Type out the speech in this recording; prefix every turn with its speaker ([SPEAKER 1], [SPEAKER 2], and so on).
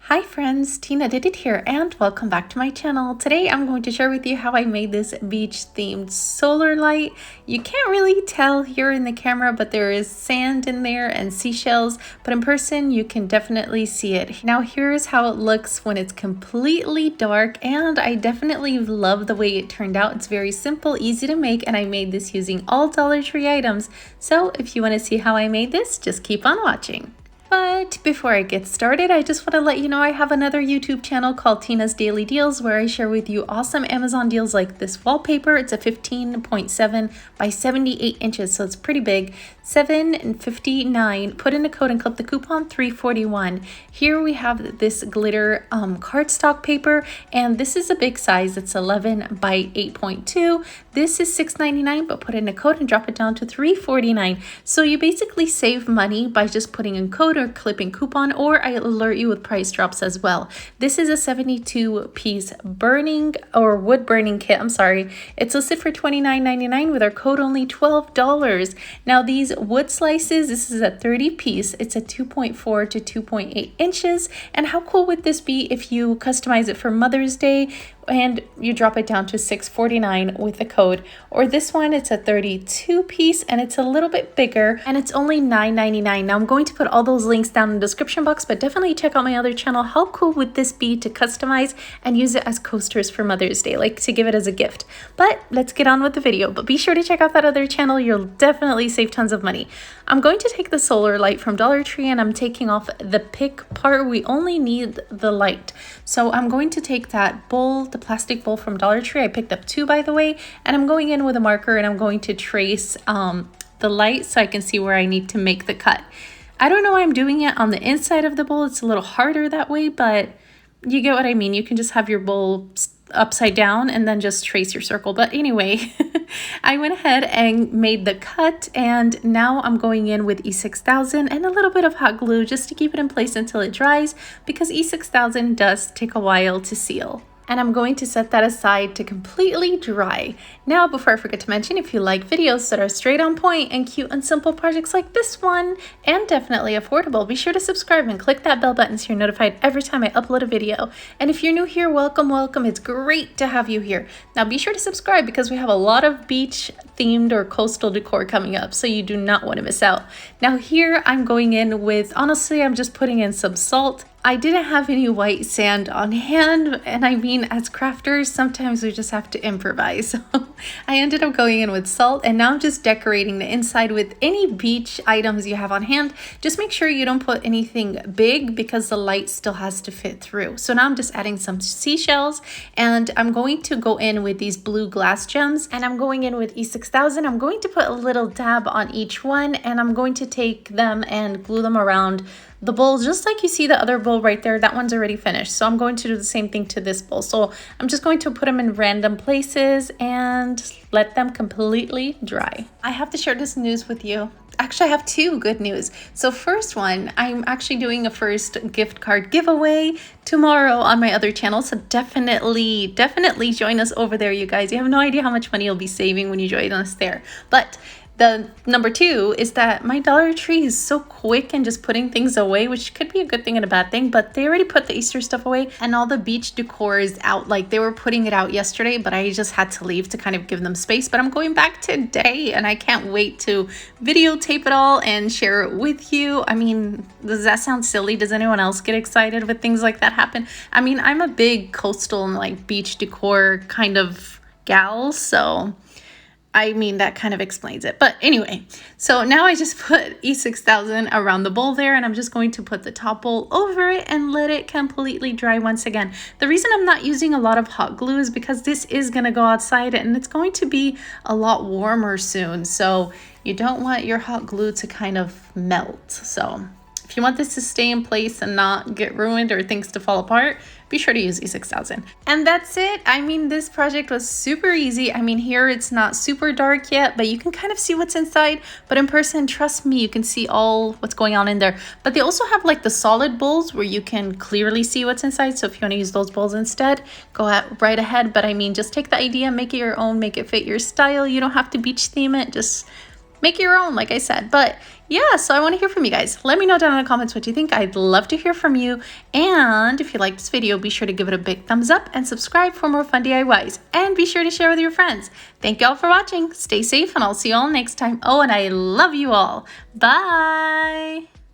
[SPEAKER 1] Hi friends, Tina did it here and welcome back to my channel. Today I'm going to share with you how I made this beach themed solar light. You can't really tell here in the camera, but there is sand in there and seashells, but in person you can definitely see it. Now here's how it looks when it's completely dark, and I definitely love the way it turned out. It's very simple, easy to make, and I made this using all Dollar Tree items. So if you want to see how I made this, just keep on watching. But before I get started, I just want to let you know I have another YouTube channel called Tina's Daily Deals where I share with you awesome Amazon deals like this wallpaper. It's a 15.7 by 78 inches, so it's pretty big. $7.59. Put in a code and clip the coupon $3.41. Here we have this glitter cardstock paper, and this is a big size. It's 11 by 8.2. This is $6.99, but put in a code and drop it down to $3.49. So you basically save money by just putting in code or clipping coupon, or I alert you with price drops as well. This is a 72-piece burning or wood burning kit. I'm sorry. It's listed for $29.99 with our code only $12. Now these wood slices, this is a 30-piece. It's a 2.4 to 2.8 inches. And how cool would this be if you customize it for Mother's Day and you drop it down to $6.49 with the code? Or this one, it's a 32-piece and it's a little bit bigger and it's only $9.99. Now I'm going to put all those links down in the description box, but definitely check out my other channel. How cool would this be to customize and use it as coasters for Mother's Day, like to give it as a gift? But let's get on with the video. But be sure to check out that other channel. You'll definitely save tons of money. I'm going to take the solar light from Dollar Tree and I'm taking off the pick part. We only need the light. So I'm going to take that bowl, the plastic bowl from Dollar Tree. I picked up 2, by the way, and I'm going in with a marker and I'm going to trace the light so I can see where I need to make the cut. I don't know why I'm doing it on the inside of the bowl. It's a little harder that way, but you get what I mean. You can just have your bowl upside down and then just trace your circle. But anyway, I went ahead and made the cut, and now I'm going in with E6000 and a little bit of hot glue just to keep it in place until it dries, because E6000 does take a while to seal. And I'm going to set that aside to completely dry. Now, before I forget to mention, if you like videos that are straight on point and cute and simple projects like this one, and definitely affordable, be sure to subscribe and click that bell button so you're notified every time I upload a video. And if you're new here, welcome, welcome. It's great to have you here. Now, be sure to subscribe because we have a lot of beach themed or coastal decor coming up, so you do not want to miss out. Now here I'm going in with, honestly, I'm just putting in some salt. I didn't have any white sand on hand, and I mean, as crafters, sometimes we just have to improvise. So I ended up going in with salt, and now I'm just decorating the inside with any beach items you have on hand. Just make sure you don't put anything big because the light still has to fit through. So now I'm just adding some seashells, and I'm going to go in with these blue glass gems, and I'm going in with E6000. I'm going to put a little dab on each one, and I'm going to take them and glue them around the bowl, just like you see the other bowl right there. That one's already finished, so I'm going to do the same thing to this bowl. So I'm just going to put them in random places and let them completely dry. I have to share this news with you. Actually, I have 2 good news. So first one, I'm actually doing a first gift card giveaway tomorrow on my other channel. So definitely join us over there, you guys. You have no idea how much money you'll be saving when you join us there. But the number 2 is that my Dollar Tree is so quick and just putting things away, which could be a good thing and a bad thing, but they already put the Easter stuff away and all the beach decor is out. Like, they were putting it out yesterday, but I just had to leave to kind of give them space. But I'm going back today and I can't wait to videotape it all and share it with you. I mean, does that sound silly? Does anyone else get excited when things like that happen? I mean, I'm a big coastal and like beach decor kind of gal, so I mean, that kind of explains it. But anyway, so now I just put E6000 around the bowl there, and I'm just going to put the top bowl over it and let it completely dry once again. The reason I'm not using a lot of hot glue is because this is going to go outside and it's going to be a lot warmer soon. So you don't want your hot glue to kind of melt. So if you want this to stay in place and not get ruined or things to fall apart, be sure to use E6000. And that's it. I mean, this project was super easy. I mean, here it's not super dark yet, but you can kind of see what's inside. But in person, trust me, you can see all what's going on in there. But they also have like the solid bowls where you can clearly see what's inside. So if you want to use those bowls instead, go right ahead. But I mean, just take the idea, make it your own, make it fit your style. You don't have to beach theme it. Just make your own, like I said. But yeah, so I want to hear from you guys. Let me know down in the comments what you think. I'd love to hear from you. And if you liked this video, be sure to give it a big thumbs up and subscribe for more fun DIYs. And be sure to share with your friends. Thank you all for watching. Stay safe, and I'll see you all next time. Oh, and I love you all. Bye.